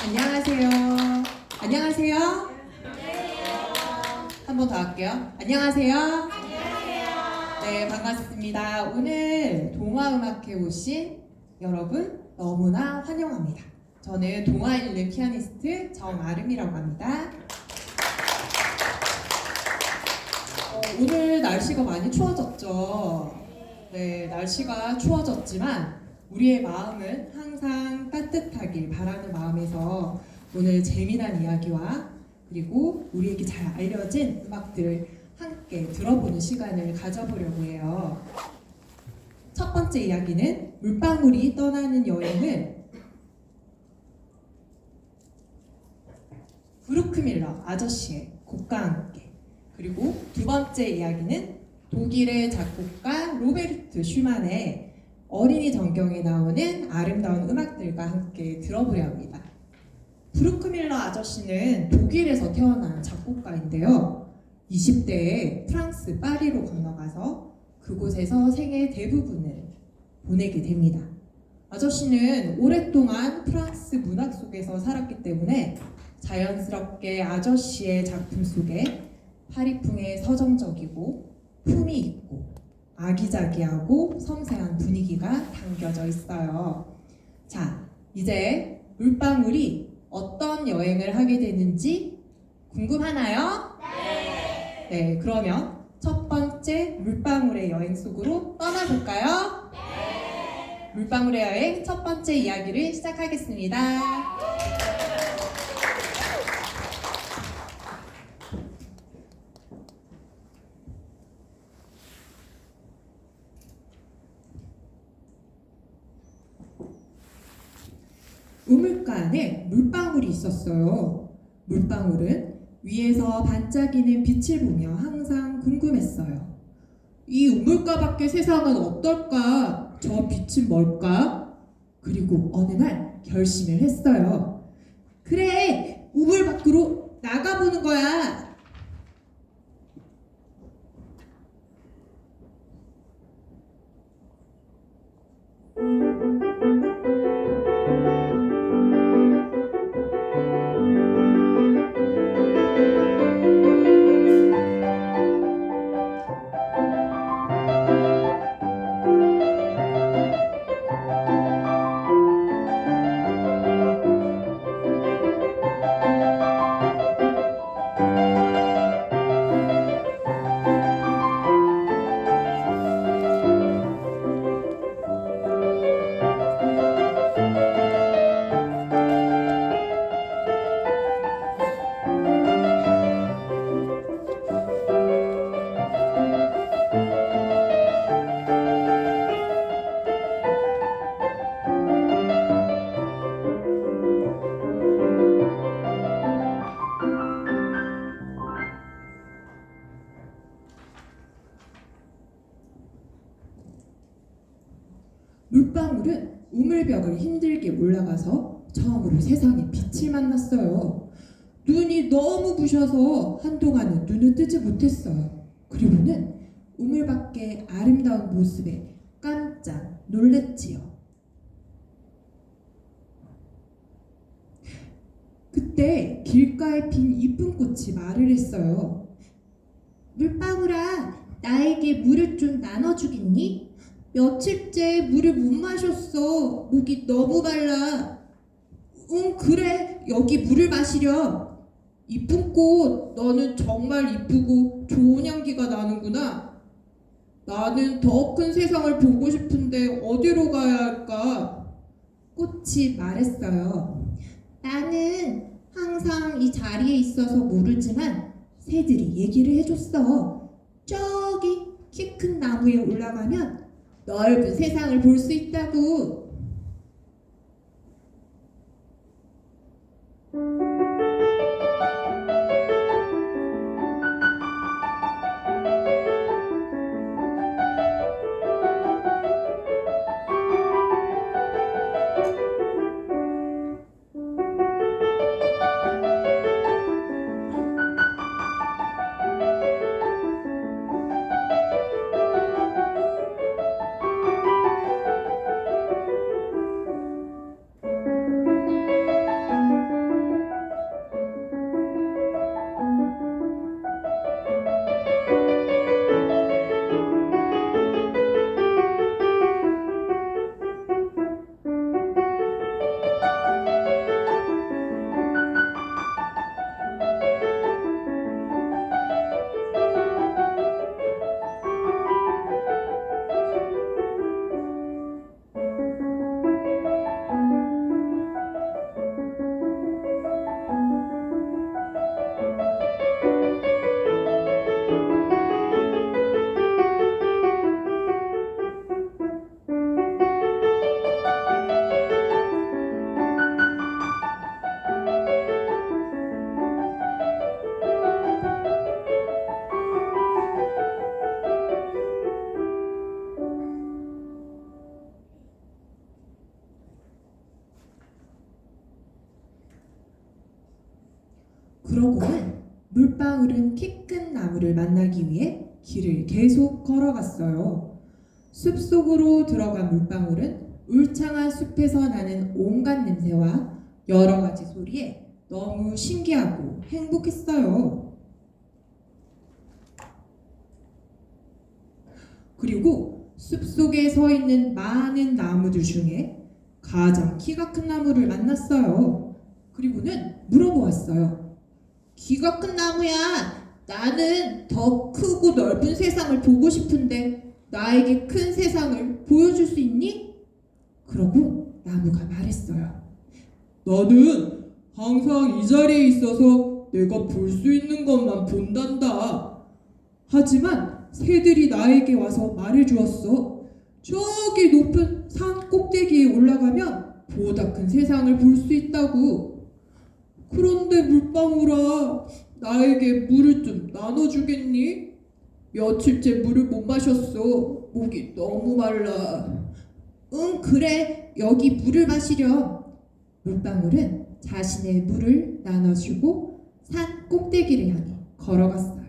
안녕하세요. 안녕하세요. 한 번 더 할게요. 안녕하세요. 네, 반갑습니다. 오늘 동화음악회 오신 여러분 너무나 환영합니다. 저는 동화 읽는 피아니스트 정아름이라고 합니다. 오늘 날씨가 많이 추워졌죠. 네, 날씨가 추워졌지만 우리의 마음은 항상 따뜻하길 바라는 마음에서 오늘 재미난 이야기와 그리고 우리에게 잘 알려진 음악들을 함께 들어보는 시간을 가져보려고 해요. 첫 번째 이야기는 물방울이 떠나는 여행은 브루크 밀러 아저씨의 곡과 함께, 그리고 두 번째 이야기는 독일의 작곡가 로베르트 슈만의 어린이 전경에 나오는 아름다운 음악들과 함께 들어보려 합니다. 브루크 밀러 아저씨는 독일에서 태어난 작곡가인데요. 20대에 프랑스 파리로 건너가서 그곳에서 생애 대부분을 보내게 됩니다. 아저씨는 오랫동안 프랑스 문학 속에서 살았기 때문에 자연스럽게 아저씨의 작품 속에 파리풍의 서정적이고 품이 있고 아기자기하고 섬세한 분위기가 담겨져 있어요. 자, 이제 물방울이 어떤 여행을 하게 되는지 궁금하나요? 네, 그러면 첫 번째 물방울의 여행 속으로 떠나볼까요? 물방울의 여행 첫 번째 이야기를 시작하겠습니다. 우물가 안에 물방울이 있었어요. 물방울은 위에서 반짝이는 빛을 보며 항상 궁금했어요. 이 우물가 밖의 세상은 어떨까? 저 빛은 뭘까? 그리고 어느 날 결심을 했어요. 그래! 우물 밖으로 나가보는 거야! 물방울은 우물벽을 힘들게 올라가서 처음으로 세상의 빛을 만났어요. 눈이 너무 부셔서 한동안은 눈을 뜨지 못했어요. 그리고는 우물 밖의 아름다운 모습에 깜짝 놀랬지요. 그때 길가에 핀 이쁜 꽃이 말을 했어요. 물방울아, 나에게 물을 좀 나눠주겠니? 며칠째 물을 못 마셨어. 목이 너무 말라. 응, 그래. 여기 물을 마시렴. 이쁜 꽃, 너는 정말 이쁘고 좋은 향기가 나는구나. 나는 더 큰 세상을 보고 싶은데 어디로 가야 할까? 꽃이 말했어요. 나는 항상 이 자리에 있어서 모르지만 새들이 얘기를 해줬어. 저기 키 큰 나무에 올라가면 넓은 세상을 볼 수 있다고. 그러고는 물방울은 키 큰 나무를 만나기 위해 길을 계속 걸어갔어요. 숲속으로 들어간 물방울은 울창한 숲에서 나는 온갖 냄새와 여러 가지 소리에 너무 신기하고 행복했어요. 그리고 숲속에 서 있는 많은 나무들 중에 가장 키가 큰 나무를 만났어요. 그리고는 물어보았어요. 키가 큰 나무야, 나는 더 크고 넓은 세상을 보고 싶은데 나에게 큰 세상을 보여줄 수 있니? 그러고 나무가 말했어요. 나는 항상 이 자리에 있어서 내가 볼 수 있는 것만 본단다. 하지만 새들이 나에게 와서 말해주었어. 저기 높은 산 꼭대기에 올라가면 보다 큰 세상을 볼 수 있다고. 그런데 물방울아, 나에게 물을 좀 나눠주겠니? 며칠째 물을 못 마셨어. 목이 너무 말라. 응, 그래. 여기 물을 마시렴. 물방울은 자신의 물을 나눠주고 산 꼭대기를 향해 걸어갔어요.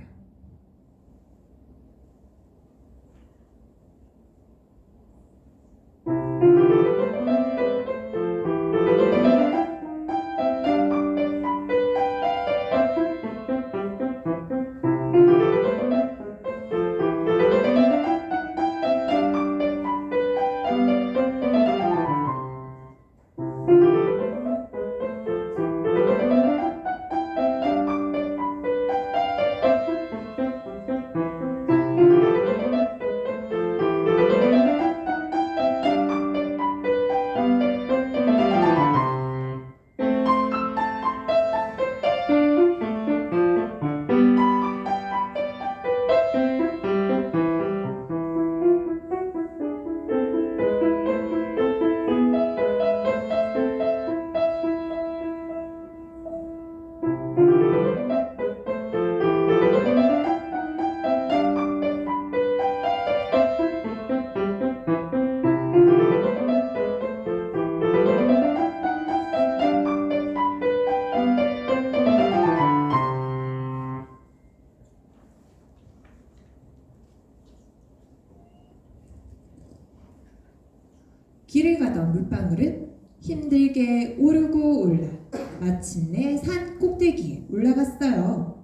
길을 가던 물방울은 힘들게 오르고 올라 마침내 산 꼭대기에 올라갔어요.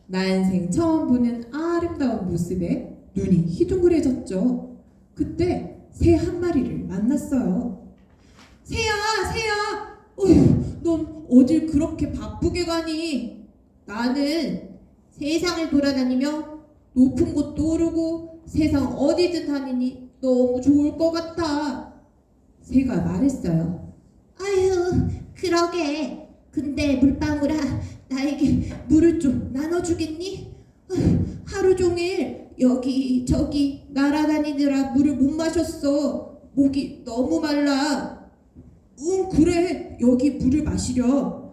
난생 처음 보는 아름다운 모습에 눈이 희둥그레졌죠. 그때 새 한 마리를 만났어요. 새야, 새야! 어휴, 넌 어딜 그렇게 바쁘게 가니? 나는 세상을 돌아다니며 높은 곳도 오르고 세상 어디든 다니니 너무 좋을 것 같아. 새가 말했어요. 아유, 그러게. 근데 물방울아, 나에게 물을 좀 나눠주겠니? 아휴, 하루 종일 여기 저기 날아다니느라 물을 못 마셨어. 목이 너무 말라. 응, 그래. 여기 물을 마시렴.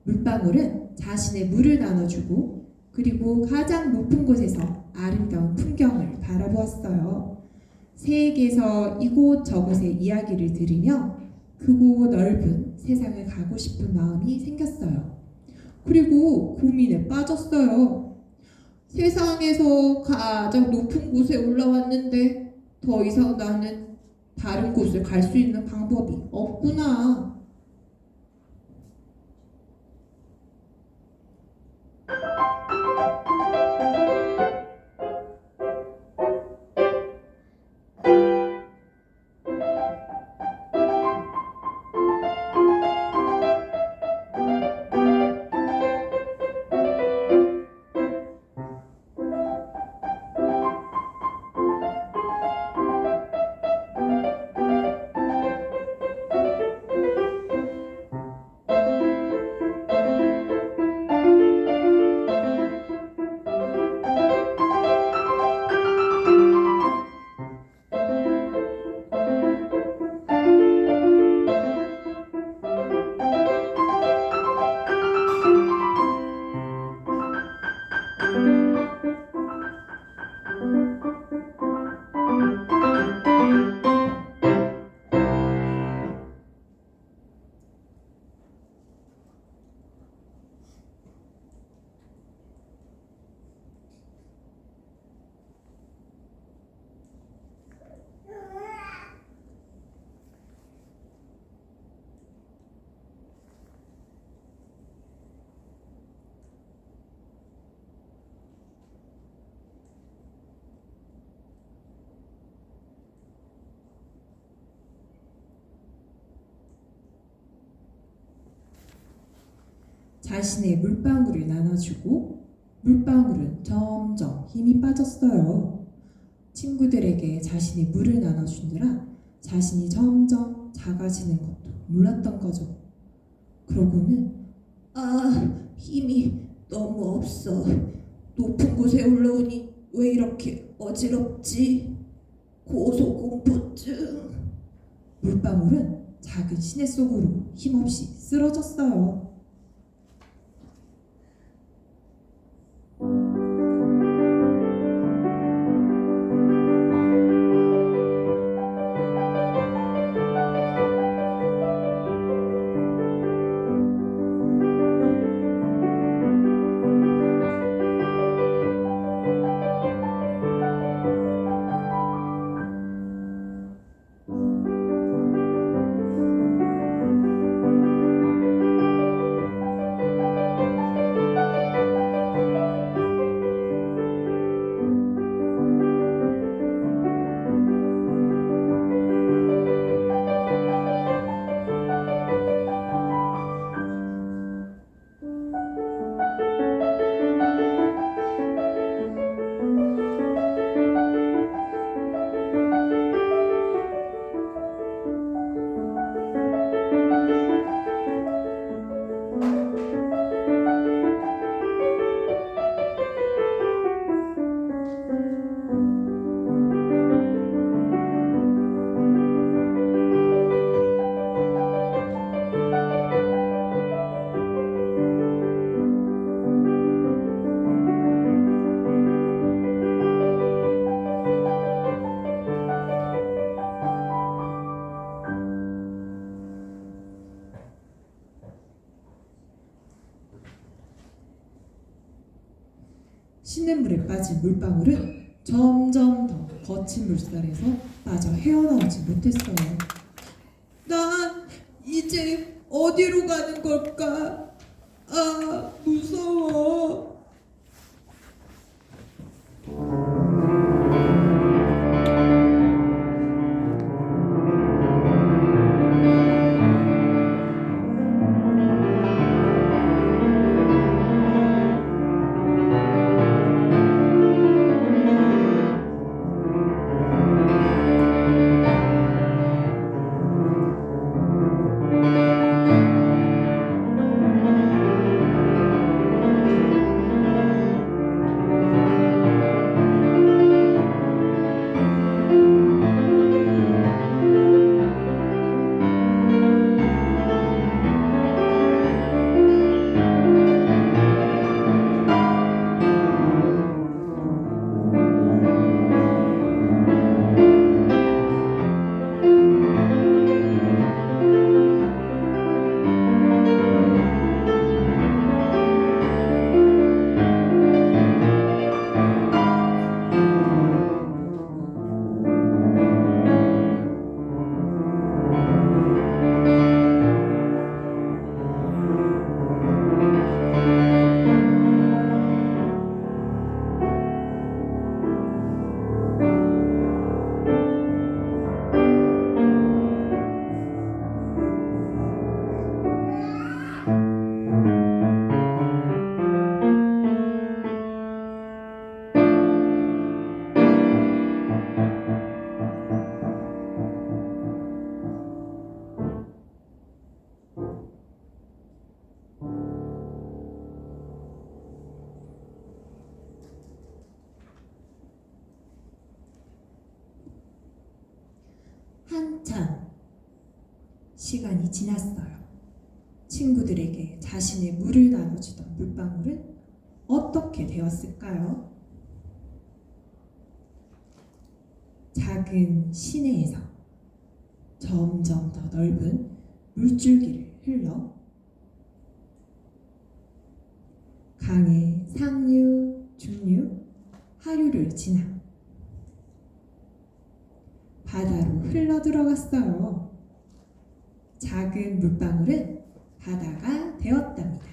물방울은 자신의 물을 나눠주고 그리고 가장 높은 곳에서 아름다운 풍경을 바라보았어요. 새에게서 이곳 저곳의 이야기를 들으며 크고 넓은 세상을 가고 싶은 마음이 생겼어요. 그리고 고민에 빠졌어요. 세상에서 가장 높은 곳에 올라왔는데 더 이상 나는 다른 곳을 갈 수 있는 방법이 없구나. 자신의 물방울을 나눠주고 물방울은 점점 힘이 빠졌어요. 친구들에게 자신의 물을 나눠주느라 자신이 점점 작아지는 것도 몰랐던 거죠. 그러고는 힘이 너무 없어. 높은 곳에 올라오니 왜 이렇게 어지럽지? 고소공포증. 물방울은 작은 시내 속으로 힘없이 쓰러졌어요. 시냇물에 빠진 물방울은 점점 더 거친 물살에서 빠져 헤어나오지 못했어요. 난 이제 어디로 가는 걸까? 무서워. 한참 시간이 지났어요. 친구들에게 자신의 물을 나눠주던 물방울은 어떻게 되었을까요? 작은 시내에서 점점 더 넓은 물줄기를 흘러 강의 상류, 중류, 하류를 지나 바다로 흘러 들어갔어요. 작은 물방울은 바다가 되었답니다.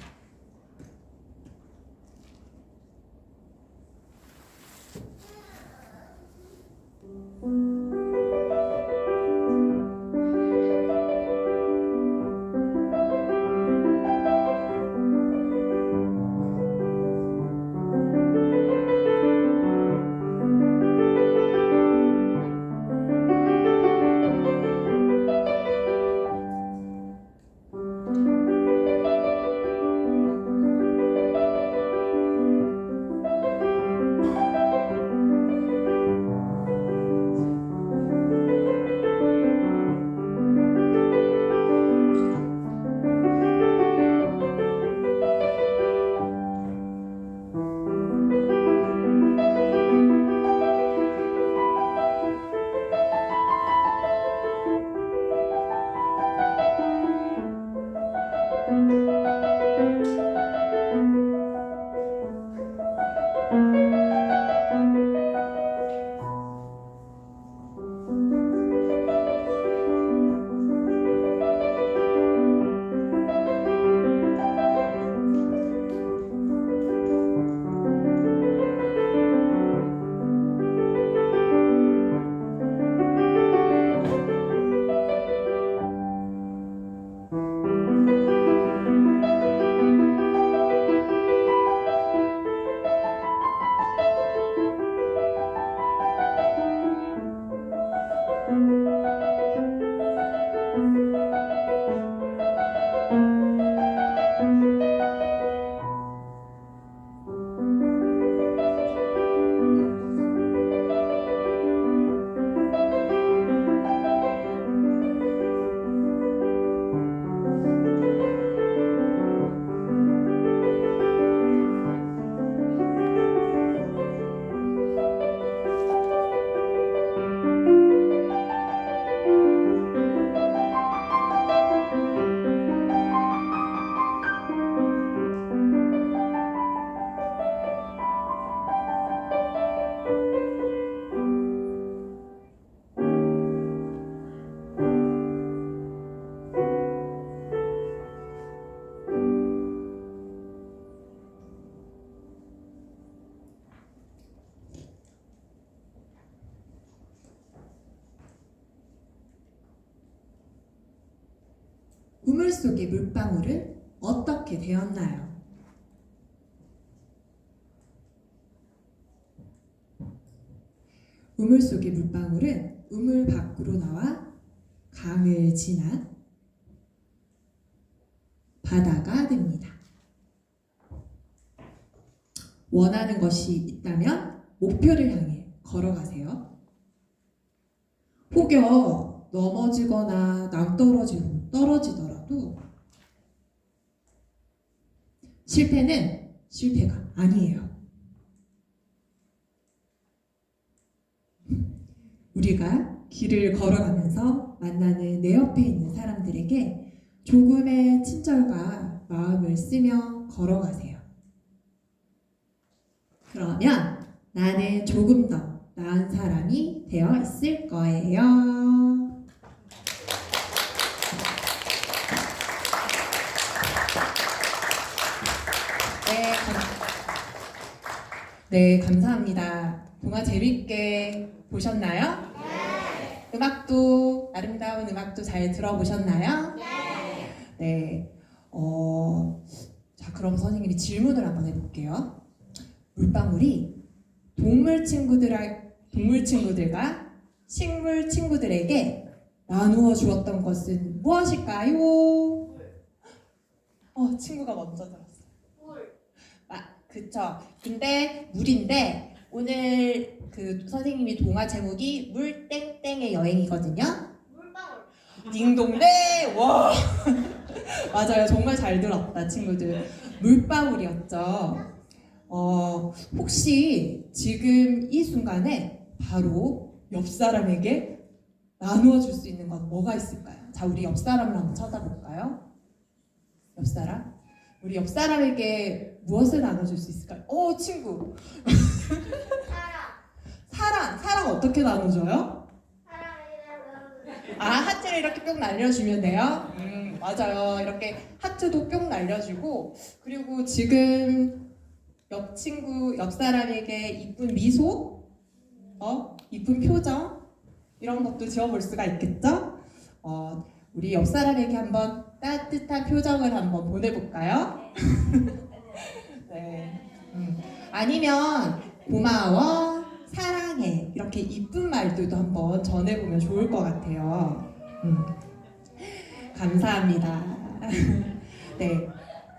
우물 속의 물방울은 어떻게 되었나요? 우물 속의 물방울은 우물 밖으로 나와 강을 지나 바다가 됩니다. 원하는 것이 있다면 목표를 향해 걸어가세요. 혹여 넘어지거나 낭떠러지로 떨어지더라도 실패는 실패가 아니에요. 우리가 길을 걸어가면서 만나는 내 옆에 있는 사람들에게 조금의 친절과 마음을 쓰며 걸어가세요. 그러면 나는 조금 더 나은 사람이 되어 있을 거예요. 네, 감사합니다. 동화 재밌게 보셨나요? 네. 아름다운 음악도 잘 들어보셨나요? 네. 자, 그럼 선생님이 질문을 한번 해볼게요. 물방울이 동물 친구들과 식물 친구들에게 나누어 주었던 것은 무엇일까요? 친구가 먼저 들었어요. 그쵸. 근데 물인데 오늘 그 선생님이 동화 제목이 물 땡땡의 여행이거든요. 물방울. 딩동대. 와. 맞아요. 정말 잘 들었다 친구들. 물방울이었죠. 혹시 지금 이 순간에 바로 옆 사람에게 나누어 줄 수 있는 건 뭐가 있을까요? 자, 우리 옆 사람을 한번 쳐다볼까요? 옆 사람? 우리 옆 사람에게 무엇을 나눠줄 수 있을까요? 친구. 사랑 어떻게 나눠줘요? 하트를 이렇게 뿅 날려주면 돼요? 맞아요. 이렇게 하트도 뿅 날려주고, 그리고 지금 옆 사람에게 이쁜 미소, 이쁜 표정, 이런 것도 지어볼 수가 있겠죠? 우리 옆 사람에게 한번 따뜻한 표정을 한번 보내볼까요? 네. 아니면 고마워, 사랑해 이렇게 이쁜 말들도 한번 전해보면 좋을 것 같아요. 감사합니다. 네,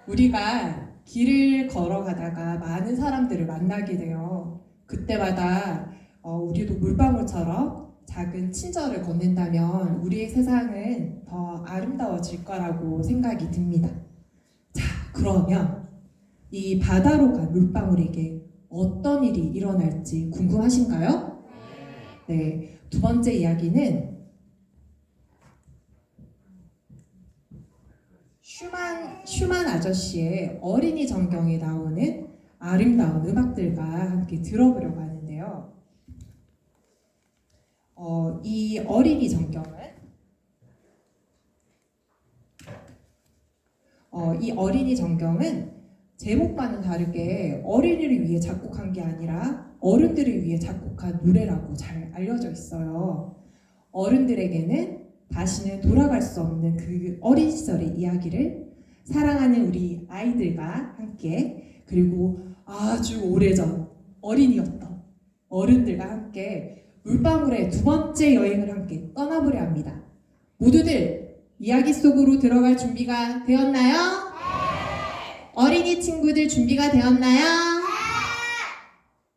우리가 길을 걸어가다가 많은 사람들을 만나게 돼요. 그때마다 우리도 물방울처럼 작은 친절을 건넨다면 우리의 세상은 더 아름다워질 거라고 생각이 듭니다. 자, 그러면 이 바다로 간 물방울에게 어떤 일이 일어날지 궁금하신가요? 네, 두 번째 이야기는 슈만 아저씨의 어린이 전경에 나오는 아름다운 음악들과 함께 들어보려고 하는데요. 이 어린이 전경은 제목과는 다르게 어린이를 위해 작곡한 게 아니라 어른들을 위해 작곡한 노래라고 잘 알려져 있어요. 어른들에게는 다시는 돌아갈 수 없는 그 어린 시절의 이야기를 사랑하는 우리 아이들과 함께, 그리고 아주 오래전 어린이였던 어른들과 함께 물방울의 두 번째 여행을 함께 떠나보려 합니다. 모두들 이야기 속으로 들어갈 준비가 되었나요? 네! 어린이 친구들 준비가 되었나요?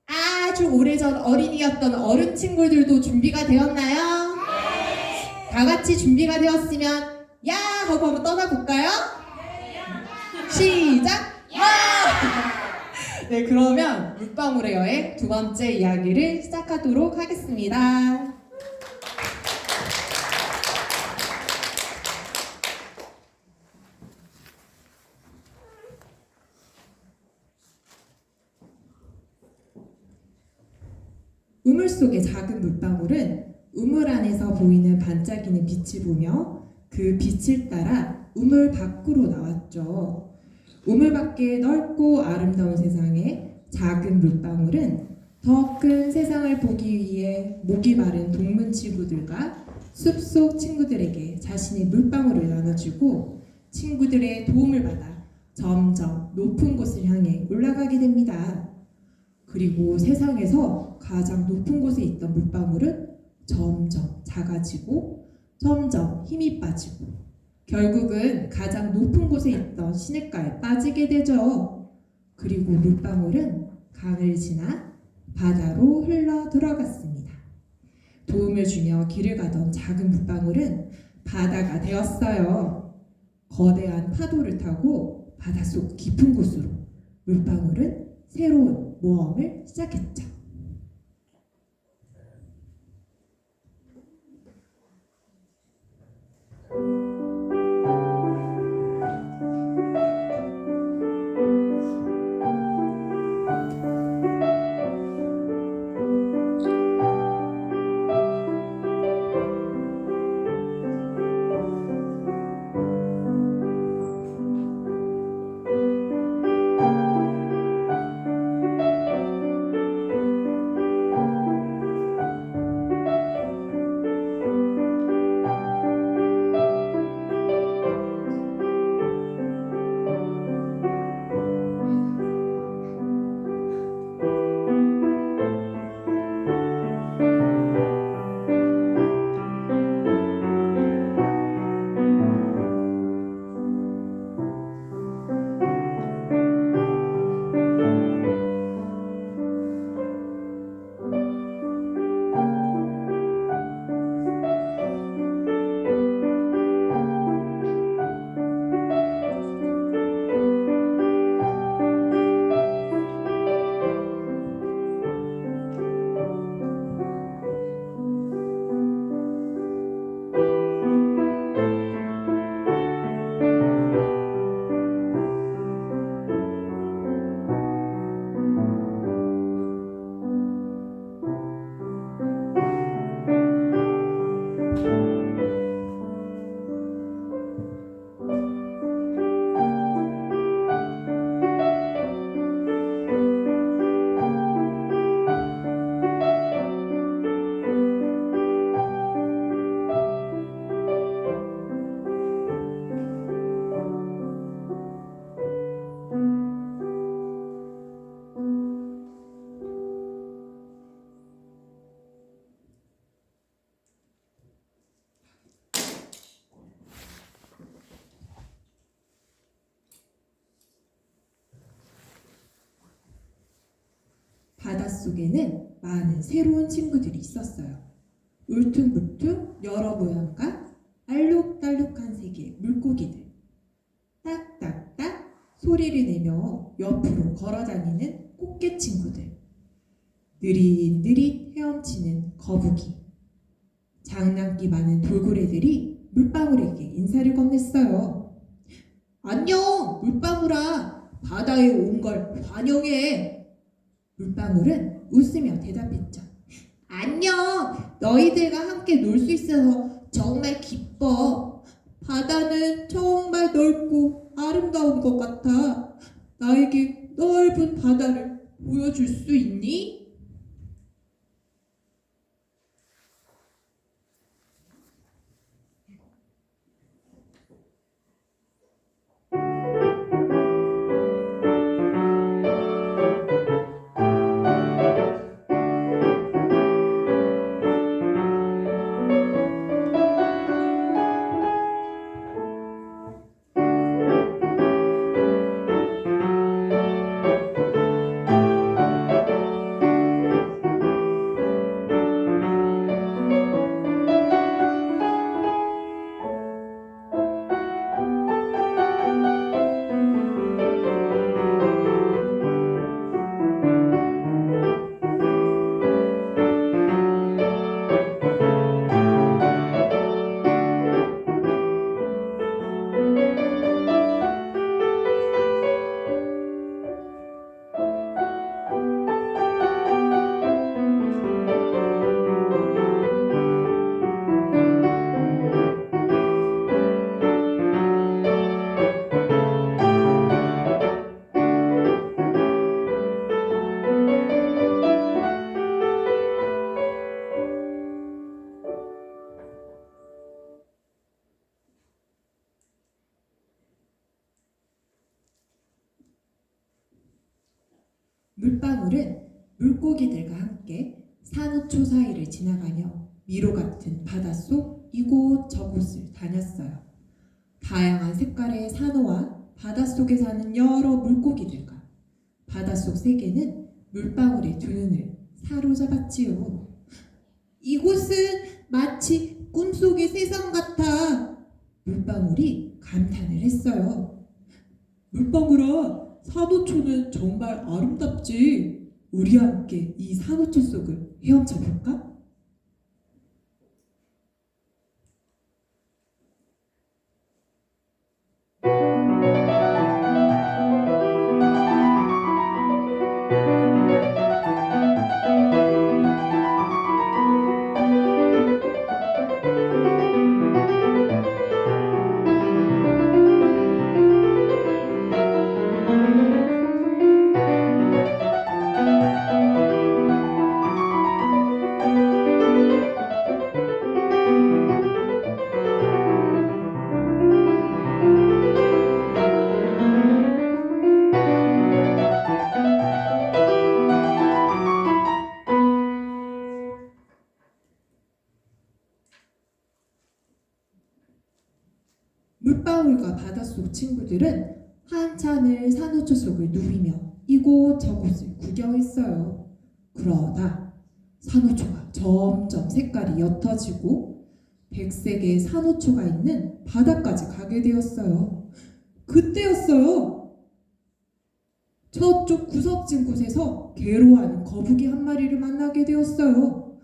네! 아주 오래전 어린이였던 어른 친구들도 준비가 되었나요? 네! 다 같이 준비가 되었으면 야! 하고 한번 떠나볼까요? 네! 시작! 야! 네, 그러면 물방울의 여행 두 번째 이야기를 시작하도록 하겠습니다. 우물 속의 작은 물방울은 우물 안에서 보이는 반짝이는 빛을 보며 그 빛을 따라 우물 밖으로 나왔죠. 우물 밖의 넓고 아름다운 세상에 작은 물방울은 더 큰 세상을 보기 위해 목이 마른 동물 친구들과 숲속 친구들에게 자신의 물방울을 나눠주고 친구들의 도움을 받아 점점 높은 곳을 향해 올라가게 됩니다. 그리고 세상에서 가장 높은 곳에 있던 물방울은 점점 작아지고 점점 힘이 빠지고 결국은 가장 높은 곳에 있던 시냇가에 빠지게 되죠. 그리고 물방울은 강을 지나 바다로 흘러 들어갔습니다. 도움을 주며 길을 가던 작은 물방울은 바다가 되었어요. 거대한 파도를 타고 바닷속 깊은 곳으로 물방울은 새로운 모험을 시작했죠. 바닷속에는 많은 새로운 친구들이 있었어요. 울퉁불퉁 여러 모양과 알록달록한 색의 물고기들. 딱딱딱 소리를 내며 옆으로 걸어다니는 꽃게 친구들. 느릿느릿 헤엄치는 거북이. 장난기 많은 돌고래들이 물방울에게 인사를 건넸어요. 안녕, 물방울아. 바다에 온 걸 환영해. 물방울은 웃으며 대답했죠. 안녕, 너희들과 함께 놀 수 있어서 정말 기뻐. 바다는 정말 넓고 아름다운 것 같아. 나에게 넓은 바다를 보여줄 수 있니? 물방울은 물고기들과 함께 산호초 사이를 지나가며 미로 같은 바닷속 이곳저곳을 다녔어요. 다양한 색깔의 산호와 바닷속에 사는 여러 물고기들과 바닷속 세계는 물방울의 두 눈을 사로잡았지요. 이곳은 마치 꿈속의 세상 같아. 물방울이 감탄을 했어요. 물방울아, 산호초는 정말 아름답지. 우리 함께 이 산호초 속을 헤엄쳐 볼까? 물방울과 바닷속 친구들은 한참을 산호초 속을 누비며 이곳저곳을 구경했어요. 그러다 산호초가 점점 색깔이 옅어지고 백색의 산호초가 있는 바다까지 가게 되었어요. 그때였어요. 저쪽 구석진 곳에서 괴로워하는 거북이 한 마리를 만나게 되었어요.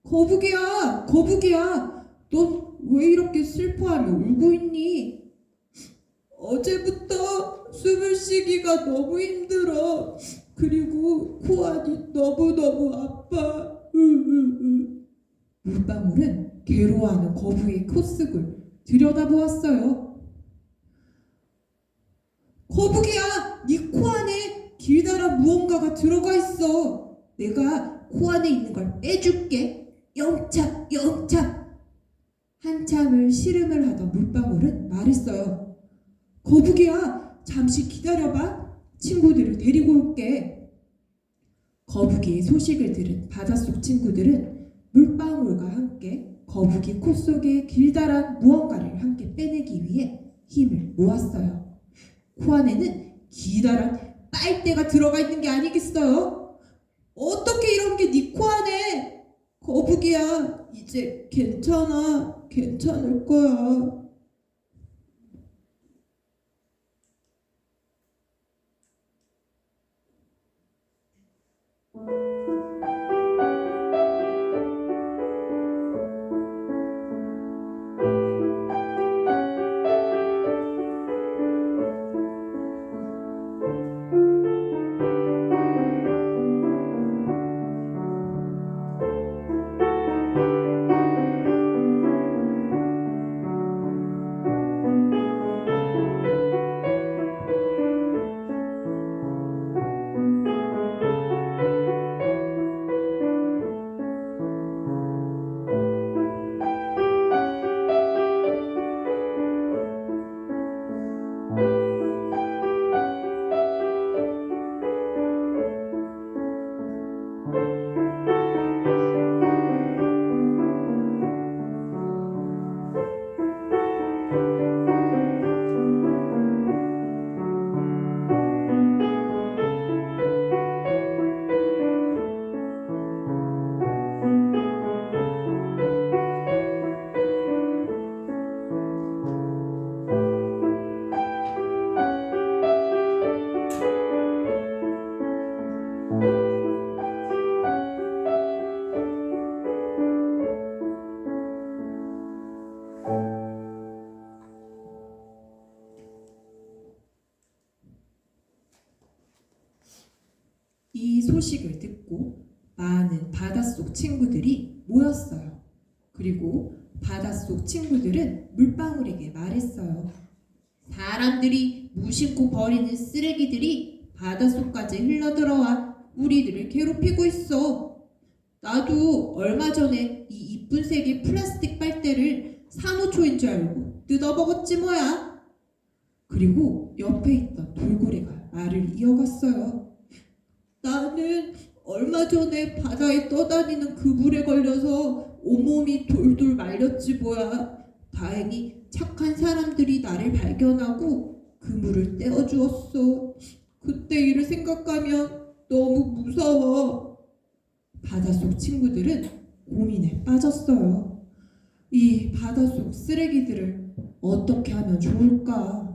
거북이야, 거북이야, 넌 왜 이렇게 슬퍼하며 울고 있니? 어제부터 숨을 쉬기가 너무 힘들어. 그리고 코안이 너무너무 아파. 물방울은 괴로워하는 거북이의 콧속을 들여다보았어요. 거북이야, 네 코 안에 길다란 무언가가 들어가 있어. 내가 코 안에 있는 걸 빼줄게. 영차, 영차. 한참을 씨름을 하던 물방울은 말했어요. 거북이야, 잠시 기다려봐. 친구들을 데리고 올게. 거북이의 소식을 들은 바닷속 친구들은 물방울과 함께 거북이 코 속에 길다란 무언가를 함께 빼내기 위해 힘을 모았어요. 코 안에는 기다란 빨대가 들어가 있는 게 아니겠어요? 어떻게 이런 게 네 코 안에? 거북이야, 이제 괜찮아. 괜찮을 거야. 이 소식을 듣고 많은 바닷속 친구들이 모였어요. 그리고 바닷속 친구들은 물방울에게 말했어요. 사람들이 무심코 버리는 쓰레기들이 바닷속까지 흘러들어와 우리들을 괴롭히고 있어. 나도 얼마 전에 이 이쁜 색의 플라스틱 빨대를 산호초인 줄 알고 뜯어먹었지 뭐야. 그리고 옆에 있던 돌고래가 말을 이어갔어요. 나는 얼마 전에 바다에 떠다니는 그 물에 걸려서 온몸이 돌돌 말렸지 뭐야. 다행히 착한 사람들이 나를 발견하고 그 물을 떼어주었어. 그때 일을 생각하면 너무 무서워. 바닷속 친구들은 고민에 빠졌어요. 이 바닷속 쓰레기들을 어떻게 하면 좋을까?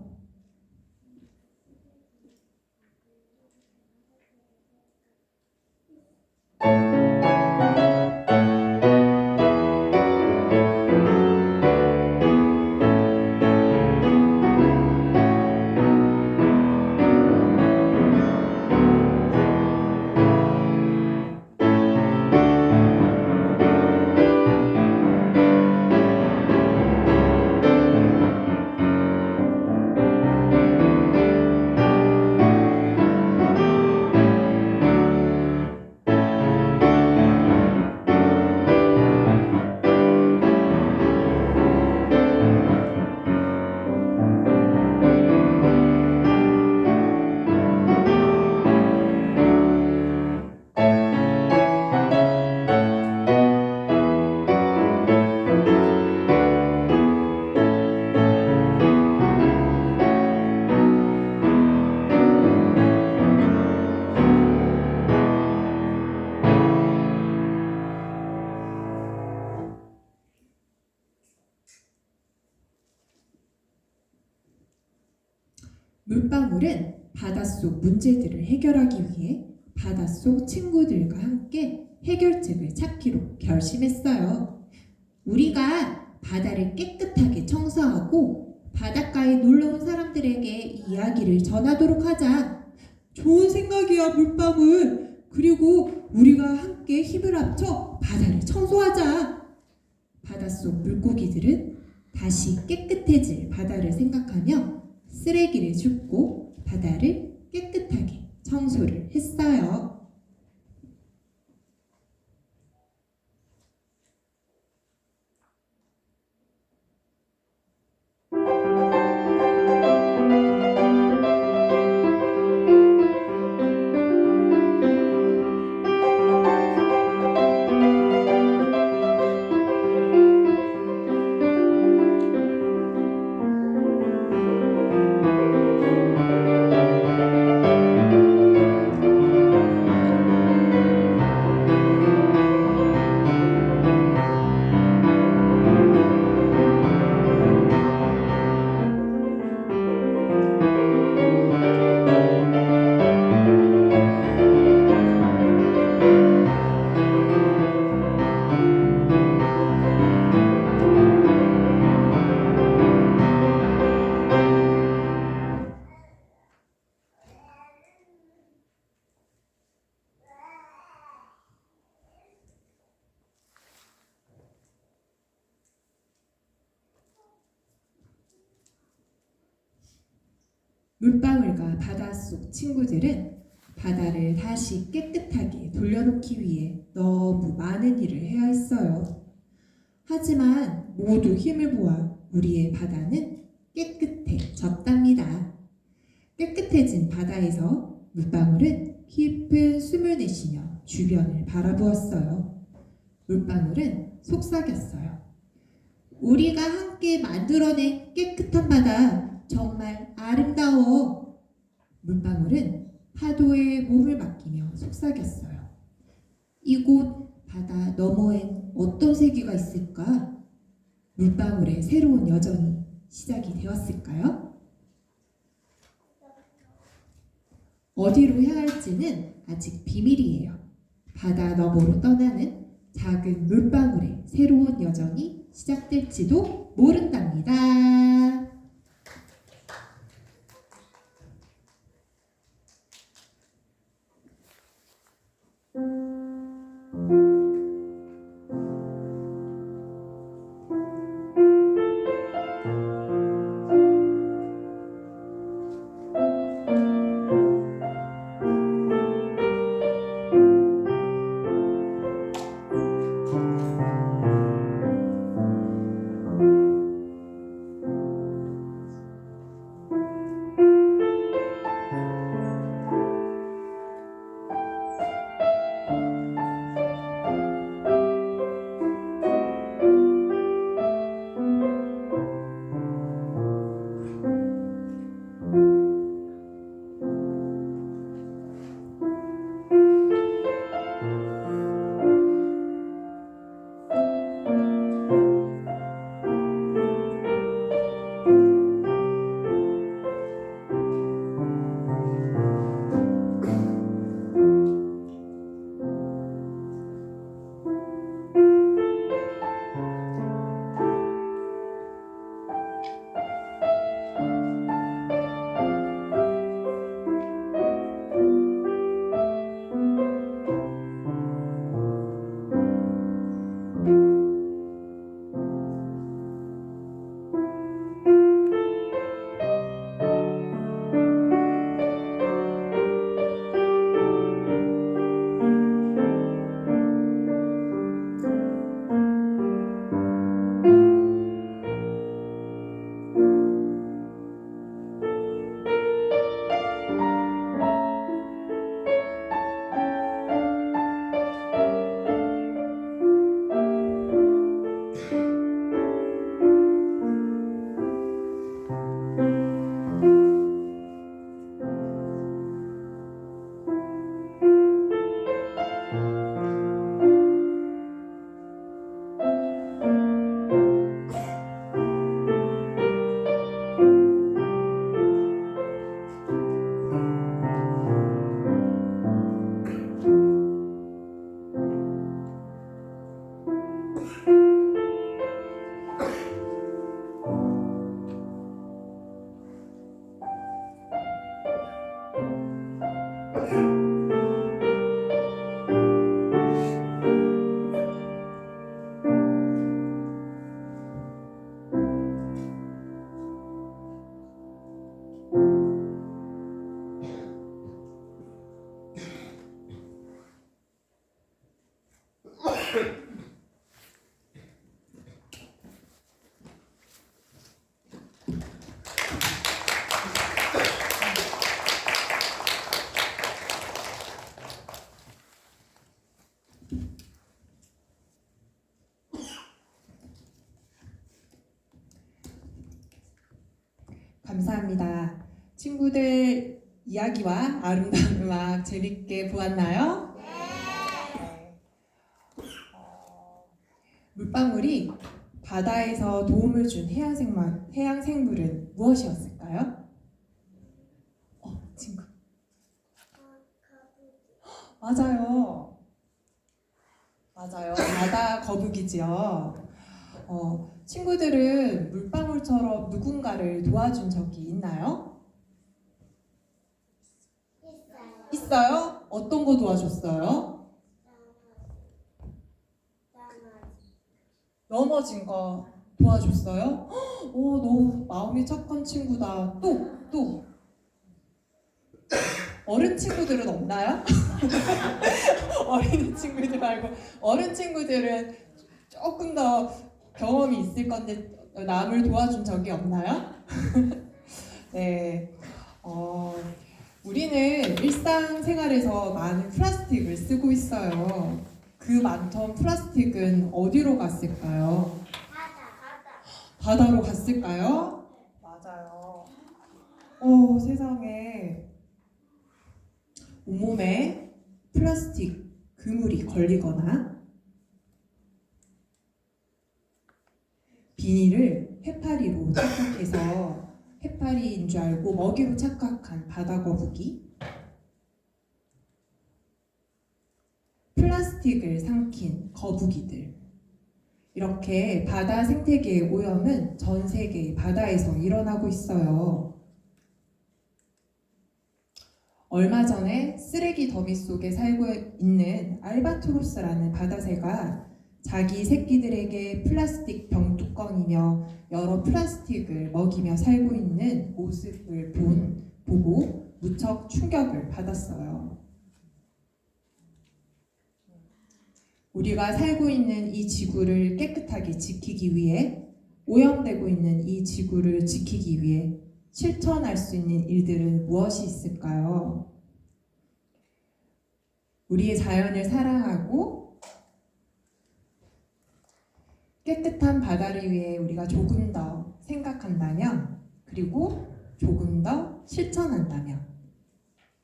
물방울은 바닷속 문제들을 해결하기 위해 바닷속 친구들과 함께 해결책을 찾기로 결심했어요. 우리가 바다를 깨끗하게 청소하고 바닷가에 놀러 온 사람들에게 이야기를 전하도록 하자. 좋은 생각이야, 물방울. 그리고 우리가 함께 힘을 합쳐 바다를 청소하자. 바닷속 물고기들은 다시 깨끗해질 바다를 생각하며 쓰레기를 줍고 바다를 깨끗하게 청소를 했어요. 물방울과 바닷속 친구들은 바다를 다시 깨끗하게 돌려놓기 위해 너무 많은 일을 해야 했어요. 하지만 모두 힘을 모아 우리의 바다는 깨끗해졌답니다. 깨끗해진 바다에서 물방울은 깊은 숨을 내쉬며 주변을 바라보았어요. 물방울은 속삭였어요. 우리가 함께 만들어낸 깨끗한 바다 정말 아름다워. 물방울은 파도에 몸을 맡기며 속삭였어요. 이곳 바다 너머엔 어떤 세계가 있을까? 물방울의 새로운 여정이 시작이 되었을까요? 어디로 향할지는 아직 비밀이에요. 바다 너머로 떠나는 작은 물방울의 새로운 여정이 시작될지도 모른답니다. 감사합니다. 친구들 이야기와 아름다운 음악 재밌게 보았나요? 네. 물방울이 바다에서 도움을 준 해양 생물은 무엇이었을까요? 친구. 맞아요. 맞아요. 바다 거북이지요. 친구들은 물방울처럼 누군가를 도와준 적이 있나요? 있어요? 어떤 거 도와줬어요? 넘어진 거 도와줬어요? 너무 마음이 착한 친구다. 또. 어른 친구들은 없나요? 어린 친구들 말고 어른 친구들은 조금 더 경험이 있을 건데 남을 도와준 적이 없나요? 네, 우리는 일상생활에서 많은 플라스틱을 쓰고 있어요. 그 많던 플라스틱은 어디로 갔을까요? 바다로 갔을까요? 맞아요. 세상에 온몸에 플라스틱 그물이 걸리거나 비닐을 해파리로 착각해서 해파리인 줄 알고 먹이로 착각한 바다 거북이, 플라스틱을 삼킨 거북이들, 이렇게 바다 생태계의 오염은 전 세계 바다에서 일어나고 있어요. 얼마 전에 쓰레기 더미 속에 살고 있는 알바트로스라는 바다새가 자기 새끼들에게 플라스틱 병뚜껑이며 여러 플라스틱을 먹이며 살고 있는 모습을 보고 무척 충격을 받았어요. 우리가 살고 있는 이 지구를 깨끗하게 지키기 위해, 오염되고 있는 이 지구를 지키기 위해 실천할 수 있는 일들은 무엇이 있을까요? 우리의 자연을 사랑하고 깨끗한 바다를 위해 우리가 조금 더 생각한다면, 그리고 조금 더 실천한다면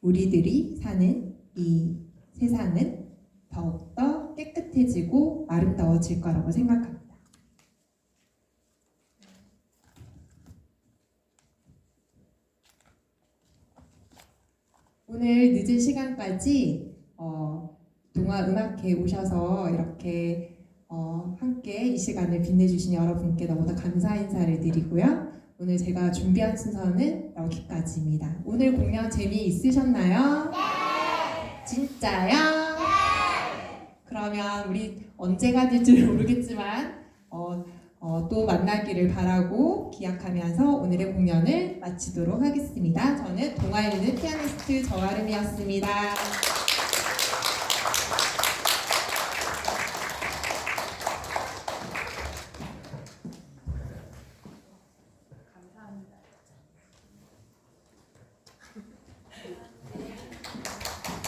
우리들이 사는 이 세상은 더욱더 깨끗해지고 아름다워질 거라고 생각합니다. 오늘 늦은 시간까지 동화음악회에 오셔서 이렇게 함께 이 시간을 빛내주신 여러분께 너무나 감사 인사를 드리고요. 오늘 제가 준비한 순서는 여기까지입니다. 오늘 공연 재미있으셨나요? 네! 진짜요? 네! 그러면 우리 언제가 될지는 모르겠지만 또 만나기를 바라고 기약하면서 오늘의 공연을 마치도록 하겠습니다. 저는 동화에 있는 피아니스트 정아름이었습니다.